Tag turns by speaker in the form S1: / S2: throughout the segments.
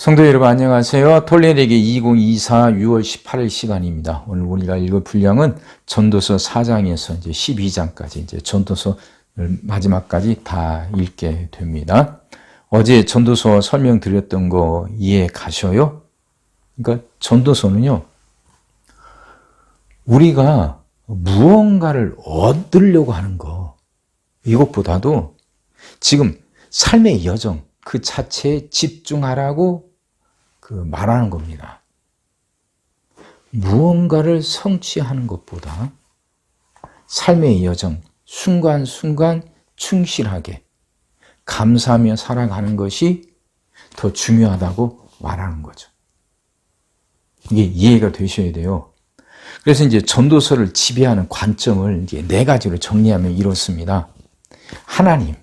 S1: 성도 여러분 안녕하세요. 톨레르기 2024 6월 18일 시간입니다. 오늘 우리가 읽을 분량은 전도서 4장에서 이제 12장까지 이제 전도서 마지막까지 다 읽게 됩니다. 어제 전도서 설명드렸던 거 이해 가셔요? 그러니까 전도서는요, 우리가 무언가를 얻으려고 하는 거, 이것보다도 지금 삶의 여정, 그 자체에 집중하라고 말하는 겁니다. 무언가를 성취하는 것보다 삶의 여정, 순간순간 충실하게 감사하며 살아가는 것이 더 중요하다고 말하는 거죠. 이게 이해가 되셔야 돼요. 그래서 이제 전도서를 지배하는 관점을 이제 4가지로 정리하면 이렇습니다. 하나님이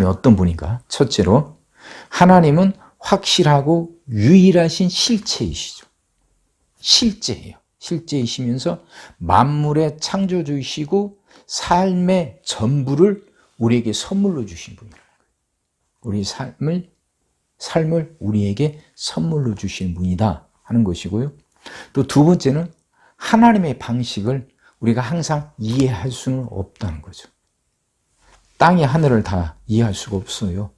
S1: 어떤 분인가? 첫째로, 하나님은 확실하고 유일하신 실체이시죠. 실제예요. 실제이시면서 만물의 창조주이시고 삶의 전부를 우리에게 선물로 주신 분이라는 거예요. 우리 삶을 우리에게 선물로 주신 분이다 하는 것이고요. 또 두 번째는 하나님의 방식을 우리가 항상 이해할 수는 없다는 거죠. 땅의 하늘을 다 이해할 수가 없어요.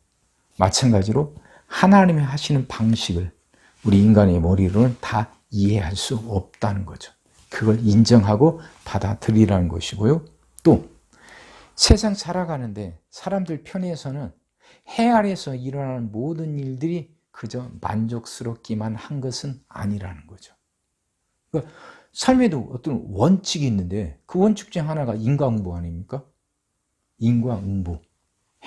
S1: 마찬가지로 하나님이 하시는 방식을 우리 인간의 머리로는 다 이해할 수 없다는 거죠. 그걸 인정하고 받아들이라는 것이고요. 또 세상 살아가는데 사람들 편에서는 해 아래에서 일어나는 모든 일들이 그저 만족스럽기만 한 것은 아니라는 거죠. 그러니까 삶에도 어떤 원칙이 있는데 그 원칙 중 하나가 인과응보 아닙니까? 인과응보.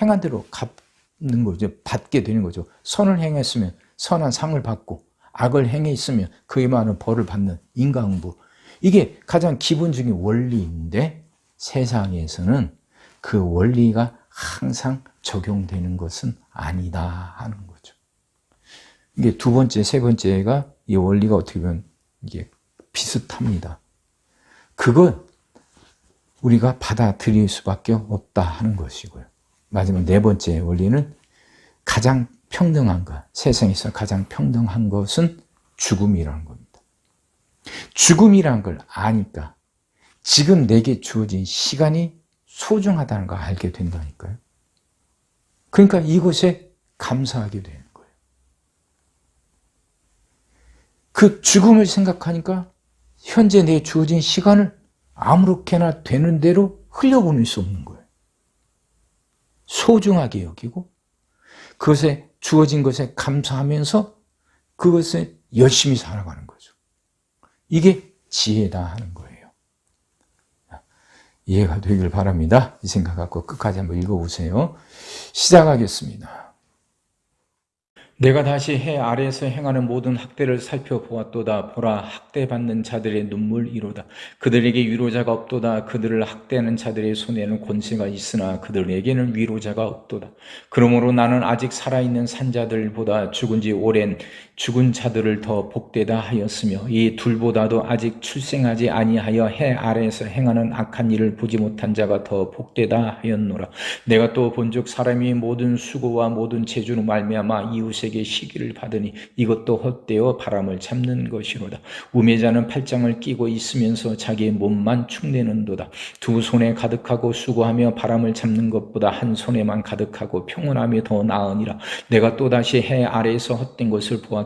S1: 행한 대로 갚는 거죠. 받게 되는 거죠. 선을 행했으면 선한 상을 받고 악을 행했으면 그에 맞는 벌을 받는 인과응보. 이게 가장 기본적인 원리인데 세상에서는 그 원리가 항상 적용되는 것은 아니다 하는 거죠. 이게 두 번째, 세 번째가 이 원리가 어떻게 보면 이게 비슷합니다. 그걸 우리가 받아들일 수밖에 없다 하는 것이고요. 마지막 4번째 원리는 가장 평등한 것, 세상에서 가장 평등한 것은 죽음이라는 겁니다. 죽음이라는 걸 아니까 지금 내게 주어진 시간이 소중하다는 걸 알게 된다니까요. 그러니까 이것에 감사하게 되는 거예요. 그 죽음을 생각하니까 현재 내 주어진 시간을 아무렇게나 되는 대로 흘려보낼 수 없는 거예요. 소중하게 여기고 그것에 주어진 것에 감사하면서 그것에 열심히 살아가는 거죠. 이게 지혜다 하는 거예요. 이해가 되길 바랍니다. 이 생각 갖고 끝까지 한번 읽어보세요. 시작하겠습니다. 내가 다시 해 아래에서 행하는 모든 학대를 살펴보았도다. 보라, 학대받는 자들의 눈물이로다. 그들에게 위로자가 없도다. 그들을 학대하는 자들의 손에는 권세가 있으나 그들에게는 위로자가 없도다. 그러므로 나는 아직 살아있는 산자들보다 죽은 지 오랜 죽은 자들을 더 복되다 하였으며 이 둘보다도 아직 출생하지 아니하여 해 아래에서 행하는 악한 일을 보지 못한 자가 더 복되다 하였노라. 내가 또 본즉 사람이 모든 수고와 모든 재주로 말미암아 이웃에게 시기를 받으니 이것도 헛되어 바람을 잡는 것이로다. 우매자는 팔짱을 끼고 있으면서 자기의 몸만 축내는도다. 두 손에 가득하고 수고하며 바람을 잡는 것보다 한 손에만 가득하고 평온함이 더 나으니라. 내가 또다시 해 아래에서 헛된 것을 보았도다.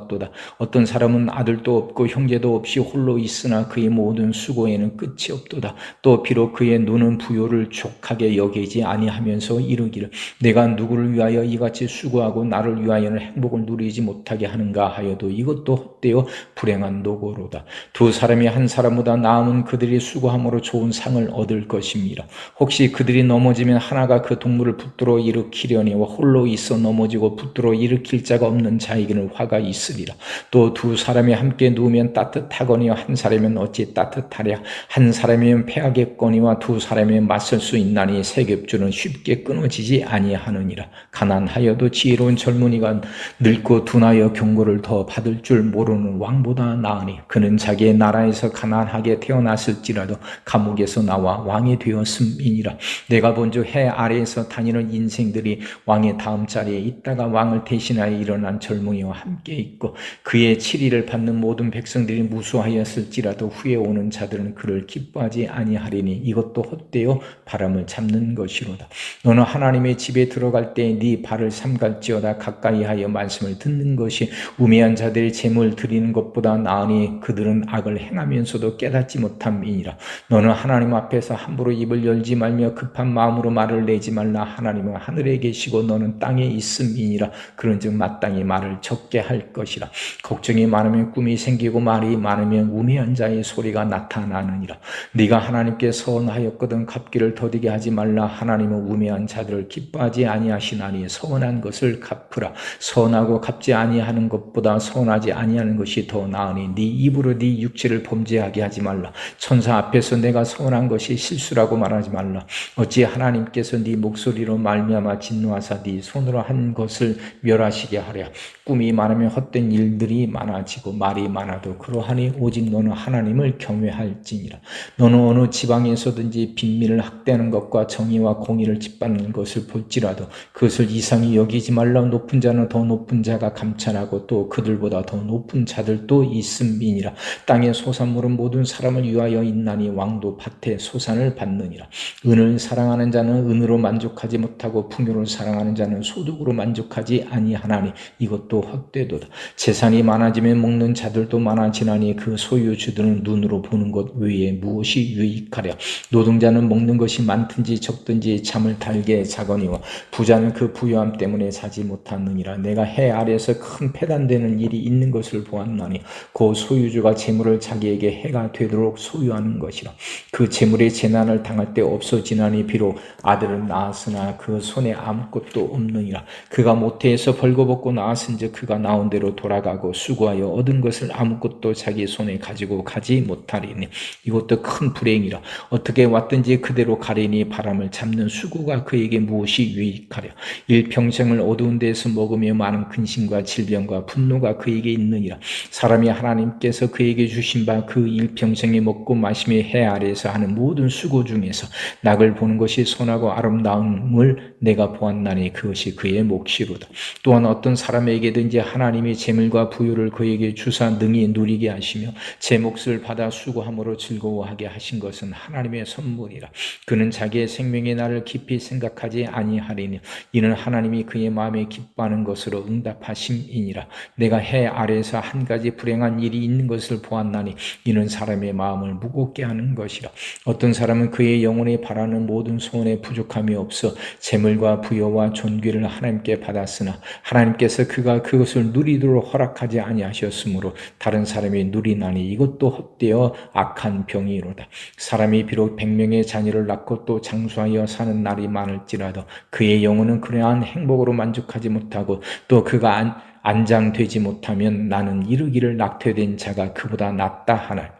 S1: 어떤 사람은 아들도 없고 형제도 없이 홀로 있으나 그의 모든 수고에는 끝이 없도다. 또 비록 그의 눈은 부요를 족하게 여기지 아니하면서 이르기를 내가 누구를 위하여 이같이 수고하고 나를 위하여는 행복을 누리지 못하게 하는가 하여도 이것도 헛되어 불행한 노고로다. 두 사람이 한 사람보다 나음은 그들이 수고함으로 좋은 상을 얻을 것입니다. 혹시 그들이 넘어지면 하나가 그 동물을 붙들어 일으키려니와 홀로 있어 넘어지고 붙들어 일으킬 자가 없는 자에게는 화가 있으리라. 또 두 사람이 함께 누우면 따뜻하거니와 한 사람이면 어찌 따뜻하랴. 한 사람이면 패하겠거니와 두 사람이면 맞설 수 있나니 세 겹줄은 쉽게 끊어지지 아니하느니라. 가난하여도 지혜로운 젊은이가 늙고 둔하여 경고를 더 받을 줄 모르는 왕보다 나으니 그는 자기의 나라에서 가난하게 태어났을지라도 감옥에서 나와 왕이 되었음이니라. 내가 본즉 해 아래에서 다니는 인생들이 왕의 다음 자리에 있다가 왕을 대신하여 일어난 젊은이와 함께 있고 그의 치리를 받는 모든 백성들이 무수하였을지라도 후에 오는 자들은 그를 기뻐하지 아니하리니 이것도 헛되어 바람을 잡는 것이로다. 너는 하나님의 집에 들어갈 때 네 발을 삼갈지어다. 가까이하여 말씀을 듣는 것이 우매한 자들의 재물 드리는 것보다 나으니 그들은 악을 행하면서도 깨닫지 못함이니라. 너는 하나님 앞에서 함부로 입을 열지 말며 급한 마음으로 말을 내지 말라. 하나님은 하늘에 계시고 너는 땅에 있음이니라. 그런즉 마땅히 말을 적게 할 것이라. 걱정이 많으면 꿈이 생기고 말이 많으면 우매한 자의 소리가 나타나느니라. 네가 하나님께 서원하였거든 갚기를 더디게 하지 말라. 하나님은 우매한 자들을 기뻐하지 아니하시나니 서원한 것을 갚으라. 서원하고 갚지 아니하는 것보다 서원하지 아니하는 것이 더 나으니 네 입으로 네 육체를 범죄하게 하지 말라. 천사 앞에서 내가 서원한 것이 실수라고 말하지 말라. 어찌 하나님께서 네 목소리로 말미암아 진노하사 네 손으로 한 것을 멸하시게 하랴. 꿈이 많으면 헛된 일들이 많아지고 말이 많아도 그러하니 오직 너는 하나님을 경외할지니라. 너는 어느 지방에서든지 빈민을 학대하는 것과 정의와 공의를 짓밟는 것을 볼지라도 그것을 이상히 여기지 말라. 높은 자는 더 높은 자가 감찰하고 또 그들보다 더 높은 자들도 있음이니라. 땅의 소산물은 모든 사람을 위하여 있나니 왕도 밭의 소산을 받느니라. 은을 사랑하는 자는 은으로 만족하지 못하고 풍요를 사랑하는 자는 소득으로 만족하지 아니하나니 이것도 헛되도다. 재산이 많아지면 먹는 자들도 많아지나니 그 소유주들은 눈으로 보는 것 외에 무엇이 유익하랴. 노동자는 먹는 것이 많든지 적든지 잠을 달게 자거니와 부자는 그 부유함 때문에 자지 못하느니라. 내가 해 아래에서 큰 패단되는 일이 있는 것을 보았나니 그 소유주가 재물을 자기에게 해가 되도록 소유하는 것이라. 그 재물의 재난을 당할 때 없어지나니 비록 아들은 낳았으나 그 손에 아무것도 없느니라. 그가 모태에서 벌거벗고 낳았은즉 그가 나온 대로 돌아가고 수고하여 얻은 것을 아무것도 자기 손에 가지고 가지 못하리니 이것도 큰 불행이라. 어떻게 왔든지 그대로 가리니 바람을 잡는 수고가 그에게 무엇이 유익하랴. 일평생을 어두운 데서 먹으며 많은 근심과 질병과 분노가 그에게 있느니라. 사람이 하나님께서 그에게 주신 바 그 일평생에 먹고 마시며 해 아래에서 하는 모든 수고 중에서 낙을 보는 것이 선하고 아름다움을 내가 보았나니 그것이 그의 몫이로다. 또한 어떤 사람에게든지 하나님이 재물과 부유를 그에게 주사 능히 누리게 하시며 제 몫을 받아 수고함으로 즐거워하게 하신 것은 하나님의 선물이라. 그는 자기의 생명의 날을 깊이 생각하지 아니하리니 이는 하나님이 그의 마음에 기뻐하는 것으로 응답하심이니라. 내가 해 아래에서 한 가지 불행한 일이 있는 것을 보았나니 이는 사람의 마음을 무겁게 하는 것이라. 어떤 사람은 그의 영혼에 바라는 모든 소원에 부족함이 없어 재물과 부여와 존귀를 하나님께 받았으나 하나님께서 그가 그것을 누리도록 허락하지 아니하셨으므로 다른 사람이 누리나니 이것도 헛되어 악한 병이로다. 사람이 비록 100명의 자녀를 낳고 또 장수하여 사는 날이 많을지라도 그의 영혼은 그러한 행복으로 만족하지 못하고 또 그가 안장되지 못하면 나는 이르기를 낙퇴된 자가 그보다 낫다 하나.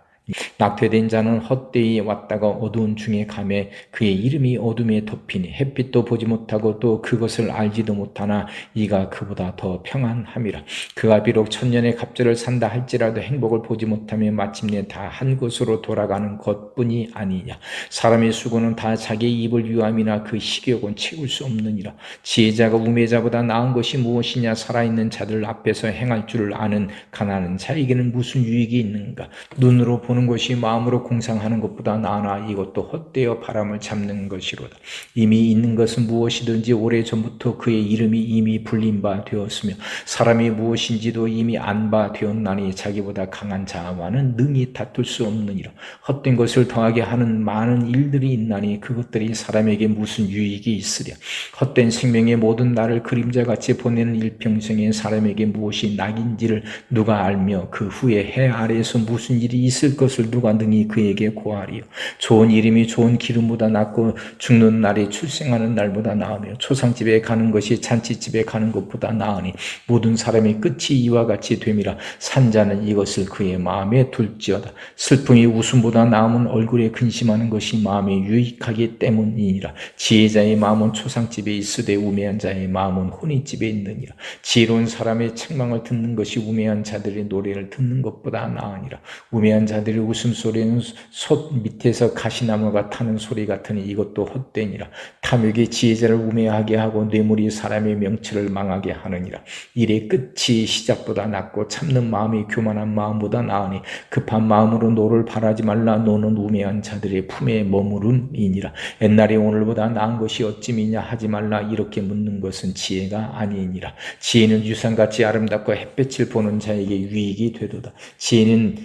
S1: 낙퇴된 자는 헛되이 왔다가 어두운 중에 가매 그의 이름이 어둠에 덮이니 햇빛도 보지 못하고 또 그것을 알지도 못하나 이가 그보다 더 평안함이라. 그가 비록 천년의 갑절을 산다 할지라도 행복을 보지 못하면 마침내 다 한 곳으로 돌아가는 것뿐이 아니냐. 사람의 수고는 다 자기의 입을 유함이나 그 식욕은 채울 수 없느니라. 지혜자가 우매자보다 나은 것이 무엇이냐. 살아있는 자들 앞에서 행할 줄을 아는 가난한 자에게는 무슨 유익이 있는가. 눈으로 보는 것이 마음으로 공상하는 것보다 나으나 이것도 헛되어 바람을 잡는 것이로다. 이미 있는 것은 무엇이든지 오래전부터 그의 이름이 이미 불린 바 되었으며 사람이 무엇인지도 이미 안 바 되었나니 자기보다 강한 자와는 능히 다툴 수 없느니라. 헛된 것을 더하게 하는 많은 일들이 있나니 그것들이 사람에게 무슨 유익이 있으랴. 헛된 생명의 모든 날을 그림자같이 보내는 일평생에 사람에게 무엇이 낙인지를 누가 알며 그 후에 해 아래에서 무슨 일이 있을 것 그것을 누가 능히 그에게 고하리요. 좋은 이름이 좋은 기름보다 낫고 죽는 날이 출생하는 날보다 나으며 초상집에 가는 것이 잔치집에 가는 것보다 나으니 모든 사람의 끝이 이와 같이 됨이라. 산자는 이것을 그의 마음에 둘지어다. 슬픔이 웃음보다 나음은 얼굴에 근심하는 것이 마음에 유익하기 때문이니라. 지혜자의 마음은 초상집에 있으되 우매한 자의 마음은 혼인집에 있느니라. 지혜로운 사람의 책망을 듣는 것이 우매한 자들의 노래를 듣는 것보다 나으니라. 우매한 자들의 웃음소리는 솥 밑에서 가시나무가 타는 소리 같으니 이것도 헛되니라. 탐욕이 지혜자를 우매하게 하고 뇌물이 사람의 명철을 망하게 하느니라. 일의 끝이 시작보다 낫고 참는 마음이 교만한 마음보다 나으니 급한 마음으로 노를 바라지 말라. 노는 우매한 자들의 품에 머무름이니라. 옛날에 오늘보다 나은 것이 어찌미냐 하지 말라. 이렇게 묻는 것은 지혜가 아니니라. 지혜는 유산같이 아름답고 햇볕을 보는 자에게 유익이 되도다. 지혜는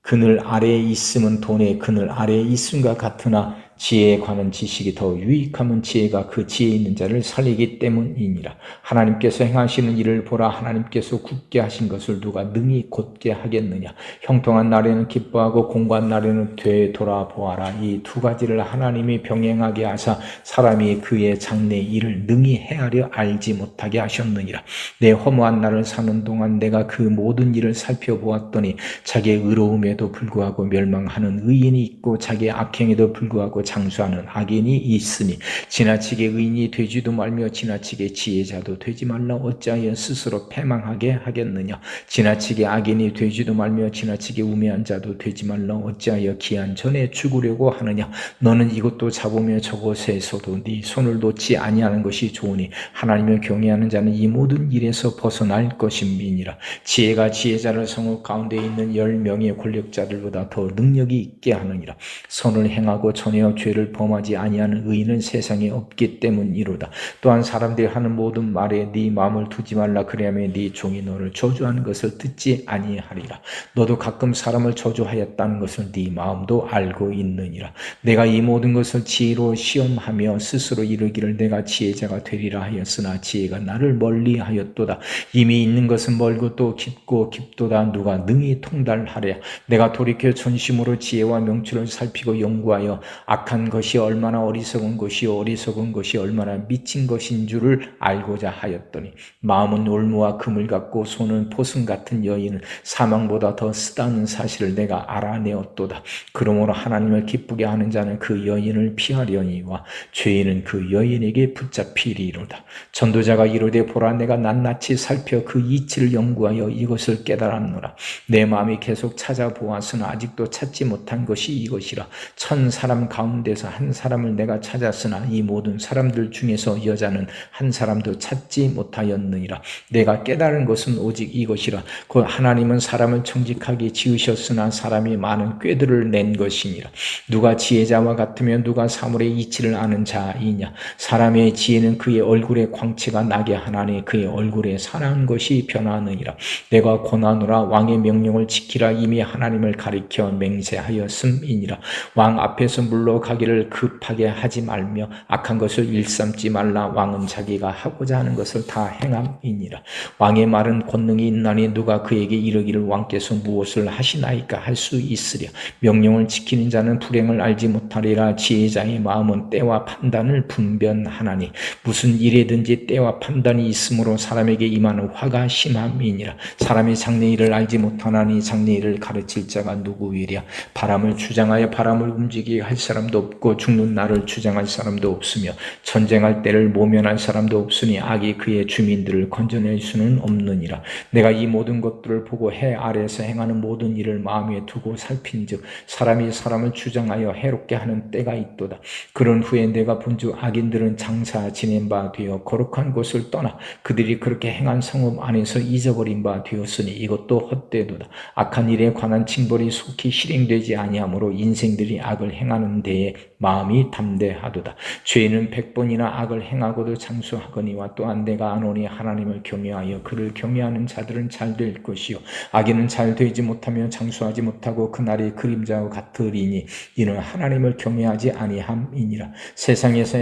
S1: 그늘 아래에 있음은 돈의 그늘 아래에 있음과 같으나 지혜에 관한 지식이 더 유익함은 지혜가 그 지혜 있는 자를 살리기 때문이니라. 하나님께서 행하시는 일을 보라. 하나님께서 굳게 하신 것을 누가 능히 곧게 하겠느냐. 형통한 날에는 기뻐하고 공고한 날에는 되돌아보아라. 이 두 가지를 하나님이 병행하게 하사 사람이 그의 장래 일을 능히 헤아려 알지 못하게 하셨느니라. 내 허무한 날을 사는 동안 내가 그 모든 일을 살펴보았더니 자기의 의로움에도 불구하고 멸망하는 의인이 있고 자기의 악행에도 불구하고 장수하는 악인이 있으니 지나치게 의인이 되지도 말며 지나치게 지혜자도 되지 말라. 어찌하여 스스로 패망하게 하겠느냐. 지나치게 악인이 되지도 말며 지나치게 우매한 자도 되지 말라. 어찌하여 기한 전에 죽으려고 하느냐. 너는 이것도 잡으며 저것에서도 네 손을 놓지 아니하는 것이 좋으니 하나님을 경외하는 자는 이 모든 일에서 벗어날 것임이니라. 지혜가 지혜자를 성읍 가운데 있는 10명의 권력자들보다 더 능력이 있게 하느니라. 선을 행하고 전혀 죄를 범하지 아니하는 의인은 세상에 없기 때문이로다. 또한 사람들이 하는 모든 말에 네 마음을 두지 말라. 그리하면 네 종이 너를 저주하는 것을 듣지 아니하리라. 너도 가끔 사람을 저주하였다는 것을 네 마음도 알고 있느니라. 내가 이 모든 것을 지혜로 시험하며 스스로 이르기를 내가 지혜자가 되리라 하였으나 지혜가 나를 멀리하였도다. 이미 있는 것은 멀고 또 깊고 깊도다. 누가 능히 통달하랴. 내가 돌이켜 전심으로 지혜와 명철을 살피고 연구하여 악한 것이 얼마나 어리석은 것이요 어리석은 것이 얼마나 미친 것인 줄을 알고자 하였더니 마음은 올무와 금을 같고 손은 포승 같은 여인은 사망보다 더 쓰다는 사실을 내가 알아내었도다. 그러므로 하나님을 기쁘게 하는 자는 그 여인을 피하려니와 죄인은 그 여인에게 붙잡히리로다. 전도자가 이르되 보라 내가 낱낱이 살펴 그 이치를 연구하여 이것을 깨달았노라. 내 마음이 계속 찾아보았으나 아직도 찾지 못한 것이 이것이라. 천 사람 가운데서 한 사람을 내가 찾았으나 이 모든 사람들 중에서 여자는 한 사람도 찾지 못하였느니라. 내가 깨달은 것은 오직 이것이라. 곧 하나님은 사람을 정직하게 지으셨으나 사람이 많은 꾀들을 낸 것이니라. 누가 지혜자와 같으면 누가 사물의 이치를 아는 자이냐. 사람의 지혜는 그의 얼굴에 광채가 나게 하나니 그의 얼굴에 선한 것이 변하느니라. 내가 권하노라. 왕의 명령을 지키라. 이미 하나님을 가리켜 맹세하였음이니라. 왕 앞에서 물러가기를 급하게 하지 말며 악한 것을 일삼지 말라. 왕은 자기가 하고자 하는 것을 다 행함이니라. 왕의 말은 권능이 있나니 누가 그에게 이르기를 왕께서 무엇을 하시나이까 할 수 있으랴. 명령을 지키는 자는 불행을 알지 못하리라. 지혜자의 마음은 때와 판단을 분별하나니 무슨 일에든지 때와 판단이 있으므로 사람에게 임하는 화가 심함이니라. 사람이 장래일을 알지 못하나니 장래일을 가르칠 자가 누구이랴. 바람을 주장하여 바람을 움직이게 할 사람도 없고 죽는 날을 주장할 사람도 없으며 전쟁할 때를 모면할 사람도 없으니 악이 그의 주민들을 건져낼 수는 없느니라. 내가 이 모든 것들을 보고 해 아래에서 행하는 모든 일을 마음에 두고 살핀즉 사람이 사람을 주장하여 해롭게 하는 때가 있도다. 그런 후에 내가 본즉 악인들은 장사 지낸 바 되어 거룩한 곳을 떠나 그들이 그렇게 행한 성읍 안에서 잊어버린 바 되었으니 이것도 헛되도다. 악한 일에 관한 징벌이 속히 실행되지 아니하므로 인생들이 악을 행하는 데에 마음이 담대하도다. 죄인은 100번이나 악을 행하고도 장수하거니와 또한 내가 아노니 하나님을 경외하여 그를 경외하는 자들은 잘 될 것이요 악인은 잘 되지 못하며 장수하지 못하고 그날이 그림자와 같으리니 이는 하나님을 경외하지 아니함이니라. 세상에서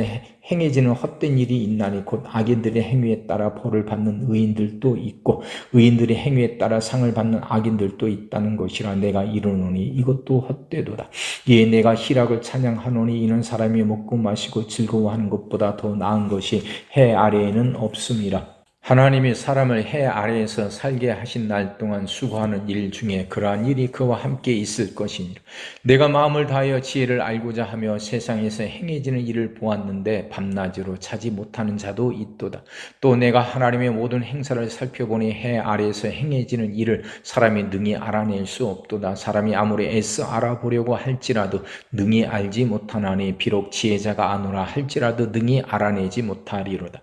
S1: 행해지는 헛된 일이 있나니 곧 악인들의 행위에 따라 벌을 받는 의인들도 있고 의인들의 행위에 따라 상을 받는 악인들도 있다는 것이라. 내가 이르노니 이것도 헛되도다. 이에 내가 희락을 찬양하노니 이는 사람이 먹고 마시고 즐거워하는 것보다 더 나은 것이 해 아래에는 없음이라. 하나님이 사람을 해 아래에서 살게 하신 날 동안 수고하는 일 중에 그러한 일이 그와 함께 있을 것이니라. 내가 마음을 다하여 지혜를 알고자 하며 세상에서 행해지는 일을 보았는데 밤낮으로 차지 못하는 자도 있도다. 또 내가 하나님의 모든 행사를 살펴보니 해 아래에서 행해지는 일을 사람이 능히 알아낼 수 없도다. 사람이 아무리 애써 알아보려고 할지라도 능히 알지 못하나니 비록 지혜자가 아노라 할지라도 능히 알아내지 못하리로다.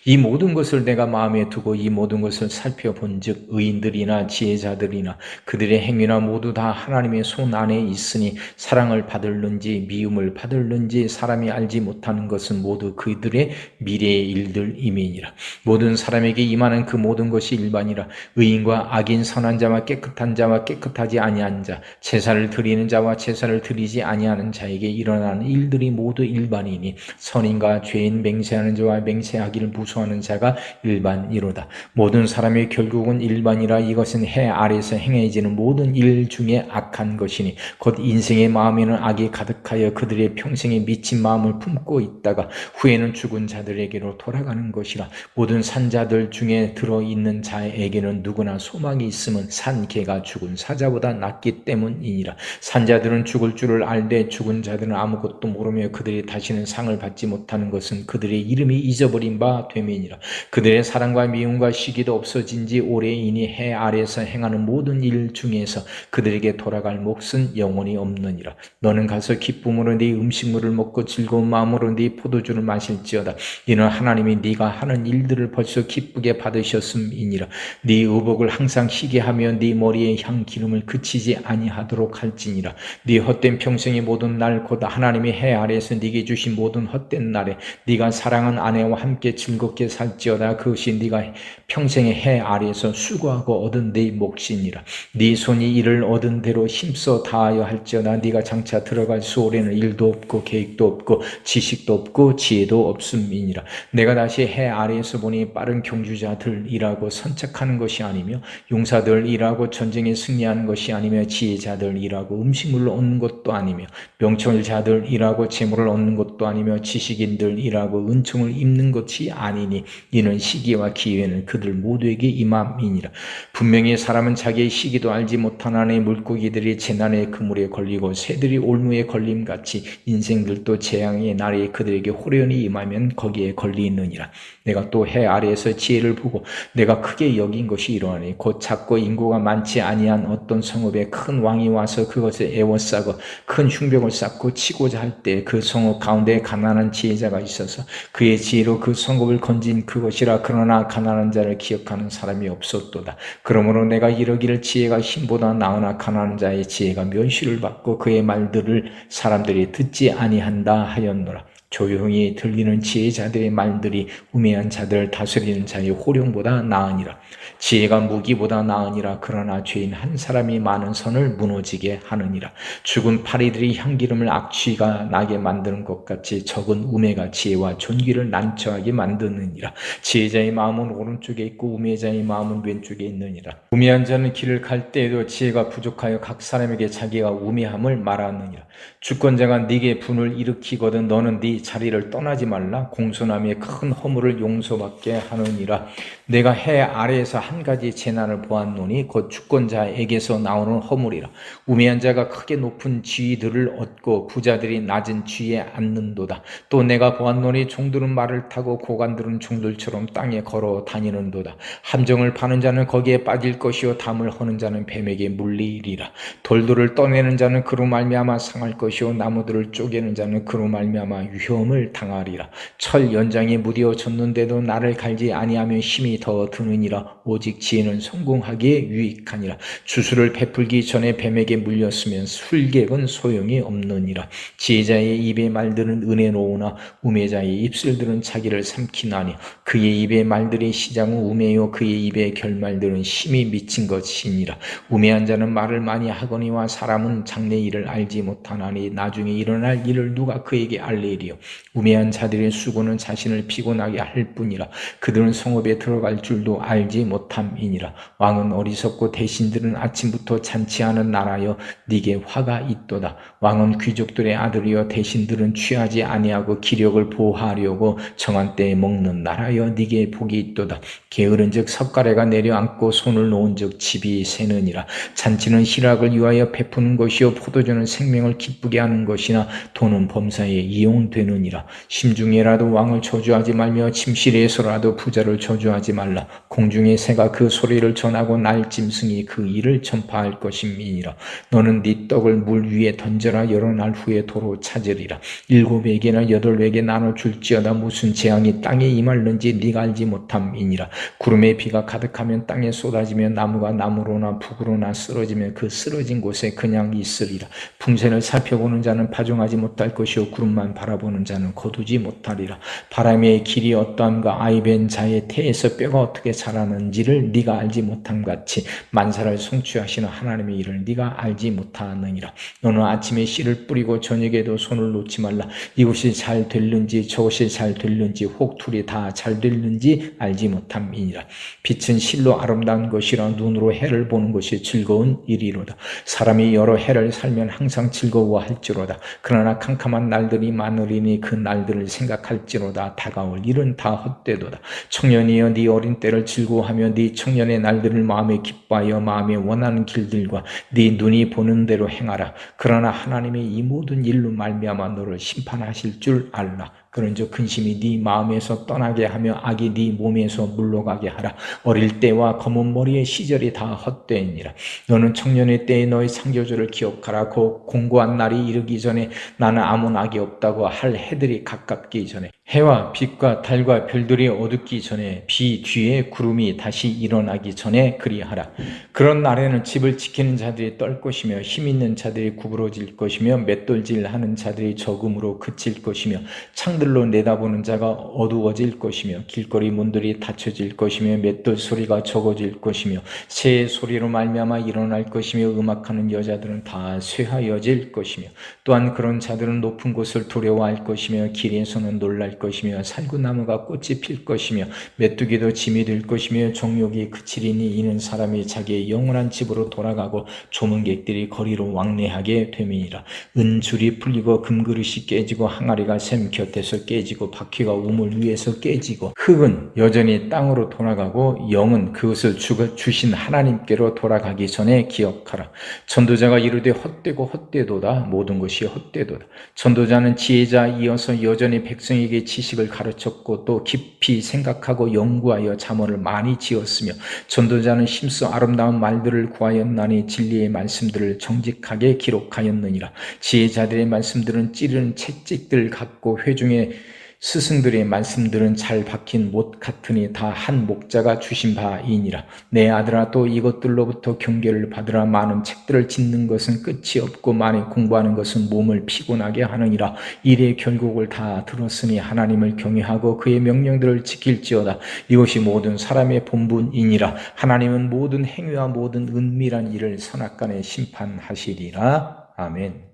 S1: 이 모든 것을 내가 마음에 두고 이 모든 것을 살펴본즉 의인들이나 지혜자들이나 그들의 행위나 모두 다 하나님의 손 안에 있으니 사랑을 받을는지 미움을 받을는지 사람이 알지 못하는 것은 모두 그들의 미래의 일들임이니라. 모든 사람에게 임하는 그 모든 것이 일반이라. 의인과 악인, 선한 자와 깨끗한 자와 깨끗하지 아니한 자, 제사를 드리는 자와 제사를 드리지 아니하는 자에게 일어나는 일들이 모두 일반이니 선인과 죄인, 맹세하는 자와 맹세하기를 무서워하는 자가 일반이로다. 모든 사람이 결국은 일반이라. 이것은 해 아래에서 행해지는 모든 일 중에 악한 것이니 곧 인생의 마음에는 악이 가득하여 그들의 평생에 미친 마음을 품고 있다가 후에는 죽은 자들에게로 돌아가는 것이라. 모든 산자들 중에 들어있는 자에게는 누구나 소망이 있음은 산 개가 죽은 사자보다 낫기 때문이니라. 산자들은 죽을 줄을 알되 죽은 자들은 아무것도 모르며 그들이 다시는 상을 받지 못하는 것은 그들의 이름이 잊어버린 바 됨이니라. 그들의 사랑과 미움과 시기도 없어진 지 오래이니 해 아래에서 행하는 모든 일 중에서 그들에게 돌아갈 몫은 영원히 없느니라. 너는 가서 기쁨으로 네 음식물을 먹고 즐거운 마음으로 네 포도주를 마실지어다. 이는 하나님이 네가 하는 일들을 벌써 기쁘게 받으셨음이니라. 네 의복을 항상 희게 하며 네 머리에 향 기름을 그치지 아니하도록 할지니라. 네 헛된 평생의 모든 날 곧 하나님이 해 아래에서 네게 주신 모든 헛된 날에 네가 사랑한 아내와 함께 즐겁게 살지어다. 그것이 네가 평생의 해 아래에서 수고하고 얻은 네 몫이니라. 네 손이 이를 얻은 대로 힘써 다하여 할지어다. 네가 장차 들어갈 수월에는 일도 없고 계획도 없고 지식도 없고 지혜도 없음이니라. 내가 다시 해 아래에서 보니 빠른 경주자들 일하고 선착하는 것이 아니며 용사들 일하고 전쟁에 승리하는 것이 아니며 지혜자들 일하고 음식물을 얻는 것도 아니며 명철자들 일하고 재물을 얻는 것도 아니며 지식인들 일하고 은총을 입는 것이 아니니 이는 시기와 기회는 그들 모두에게 임함이니라. 분명히 사람은 자기의 시기도 알지 못하나니 물고기들이 재난의 그물에 걸리고 새들이 올무에 걸림같이 인생들도 재앙의 날에 그들에게 호련히 임하면 거기에 걸리느니라. 내가 또 해 아래에서 지혜를 보고 내가 크게 여긴 것이 이러하니 곧 작고 인구가 많지 아니한 어떤 성읍에 큰 왕이 와서 그것을 애워싸고 큰 흉벽을 쌓고 치고자 할 때 그 성읍 가운데 가난한 지혜자가 있어서 그의 지혜로 그 성읍을 건진 그것이라. 그러나 가난한 자를 기억하는 사람이 없었도다. 그러므로 내가 이르기를 지혜가 힘보다 나으나 가난한 자의 지혜가 멸시를 받고 그의 말들을 사람들이 듣지 아니한다 하였노라. 조용히 들리는 지혜자들의 말들이 우매한 자들을 다스리는 자의 호령보다 나으니라. 지혜가 무기보다 나으니라. 그러나 죄인 한 사람이 많은 선을 무너지게 하느니라. 죽은 파리들이 향기름을 악취가 나게 만드는 것 같이 적은 우매가 지혜와 존귀를 난처하게 만드느니라. 지혜자의 마음은 오른쪽에 있고 우매자의 마음은 왼쪽에 있느니라. 우매한 자는 길을 갈 때에도 지혜가 부족하여 각 사람에게 자기가 우매함을 말하느니라. 주권자가 네게 분을 일으키거든 너는 네 자리를 떠나지 말라. 공손함의 큰 허물을 용서받게 하느니라. 내가 해 아래에서 한 가지 재난을 보았노니 곧 주권자에게서 나오는 허물이라. 우매한 자가 크게 높은 지위들을 얻고 부자들이 낮은 지위에 앉는도다. 또 내가 보았노니 종들은 말을 타고 고관들은 종들처럼 땅에 걸어 다니는도다. 함정을 파는 자는 거기에 빠질 것이요 담을 허는 자는 뱀에게 물리리라. 돌들을 떠내는 자는 그로 말미암아 상할 것이요 나무들을 쪼개는 자는 그로 말미암아 위험을 당하리라. 철 연장에 무디어졌는데도 나를 갈지 아니하면 힘이 더 드느니라. 오직 지혜는 성공하기에 유익하니라. 주술을 베풀기 전에 뱀에게 물렸으면 술객은 소용이 없느니라. 지혜자의 입의 말들은 은혜로우나 우매자의 입술들은 자기를 삼키나니 그의 입의 말들의 시작은 우매요 그의 입의 결말들은 심히 미친 것이니라. 우매한 자는 말을 많이 하거니와 사람은 장래 일을 알지 못하나니 나중에 일어날 일을 누가 그에게 알리리요. 우매한 자들의 수고는 자신을 피곤하게 할 뿐이라. 그들은 성읍에 들어갈 줄도 알지 못함이니라. 왕은 어리석고 대신들은 아침부터 잔치하는 나라여 네게 화가 있도다. 왕은 귀족들의 아들이여 대신들은 취하지 아니하고 기력을 보호하려고 정한 때에 먹는 나라여 네게 복이 있도다. 게으른즉 석가래가 내려앉고 손을 놓은즉 집이 새느니라. 잔치는 희락을 위하여 베푸는 것이요 포도주는 생명을 기쁘게 하는 것이나 돈은 범사에 이용되느니라. 심중에라도 왕을 저주하지 말며 침실에서라도 부자를 저주하지 말라. 공중의 새가 그 소리를 전하고 날짐승이 그 일을 전파할 것임이니라. 너는 네 떡을 물 위에 던져라. 여러 날 후에 도로 찾으리라. 7에게나 8에게 나눠 줄지어다. 무슨 재앙이 땅에 임할는지 네가 알지 못함이니라. 구름에 비가 가득하면 땅에 쏟아지며 나무가 나무로나 북으로나 쓰러지며 그 쓰러진 곳에 그냥 있으리라. 풍선을 살펴보는 자는 파종하지 못할 것이요 구름만 바라보는 자는 거두지 못하리라. 바람의 길이 어떠함과 아이벤 자의 태에서 뼈가 어떻게 자라는지를 네가 알지 못함 같이 만사를 성취하시는 하나님의 일을 네가 알지 못하느니라. 너는 아침에 씨를 뿌리고 저녁에도 손을 놓지 말라. 이것이 잘 될는지 저것이 잘 될는지 혹 둘이 다 잘 될는지 알지 못함이니라. 빛은 실로 아름다운 것이라. 눈으로 해를 보는 것이 즐거운 일이로다. 사람이 여러 해를 살면 항상 즐거워할지로다. 그러나 캄캄한 날들이 많으리니 그 날들을 생각할지로다. 다가올 일은 다 헛되도다. 청년이여 네 어린 때를 즐거워하며 네 청년의 날들을 마음에 기뻐하여 마음에 원하는 길들과 네 눈이 보는 대로 행하라. 그러나 하나님의 이 모든 일로 말미암아 너를 심판하실 줄 알라. 그런즉 근심이 네 마음에서 떠나게 하며 악이 네 몸에서 물러가게 하라. 어릴 때와 검은 머리의 시절이 다 헛되니라. 너는 청년의 때에 너의 상교주를 기억하라. 그 공고한 날이 이르기 전에 나는 아무 낙이 없다고 할 해들이 가깝기 전에 해와 빛과 달과 별들이 어둡기 전에 비 뒤에 구름이 다시 일어나기 전에 그리하라. 그런 날에는 집을 지키는 자들이 떨 것이며 힘 있는 자들이 구부러질 것이며 맷돌질하는 자들이 적음으로 그칠 것이며 창들로 내다보는 자가 어두워질 것이며 길거리 문들이 닫혀질 것이며 맷돌 소리가 적어질 것이며 새의 소리로 말미암아 일어날 것이며 음악하는 여자들은 다 쇠하여질 것이며 또한 그런 자들은 높은 곳을 두려워할 것이며 길에서는 놀랄 것이며 살구나무가 꽃이 필 것이며 메뚜기도 짐이 될 것이며 정욕이 그치리니 이는 사람이 자기의 영원한 집으로 돌아가고 조문객들이 거리로 왕래하게 됨이니라. 은줄이 풀리고 금그릇이 깨지고 항아리가 샘 곁에서 깨지고 바퀴가 우물 위에서 깨지고 흙은 여전히 땅으로 돌아가고 영은 그것을 주신 하나님께로 돌아가기 전에 기억하라. 전도자가 이르되 헛되고 헛되도다. 모든 것이 헛되도다. 전도자는 지혜자 이어서 여전히 백성에게 지식을 가르쳤고 또 깊이 생각하고 연구하여 잠언을 많이 지었으며 전도자는 힘써 아름다운 말들을 구하였나니 진리의 말씀들을 정직하게 기록하였느니라. 지혜자들의 말씀들은 찌르는 채찍들 같고 회중의 스승들의 말씀들은 잘 박힌 못 같으니 다 한 목자가 주신 바이니라. 내 아들아 또 이것들로부터 경계를 받으라. 많은 책들을 짓는 것은 끝이 없고 많이 공부하는 것은 몸을 피곤하게 하느니라. 일의 결국을 다 들었으니 하나님을 경외하고 그의 명령들을 지킬지어다. 이것이 모든 사람의 본분이니라. 하나님은 모든 행위와 모든 은밀한 일을 선악간에 심판하시리라. 아멘.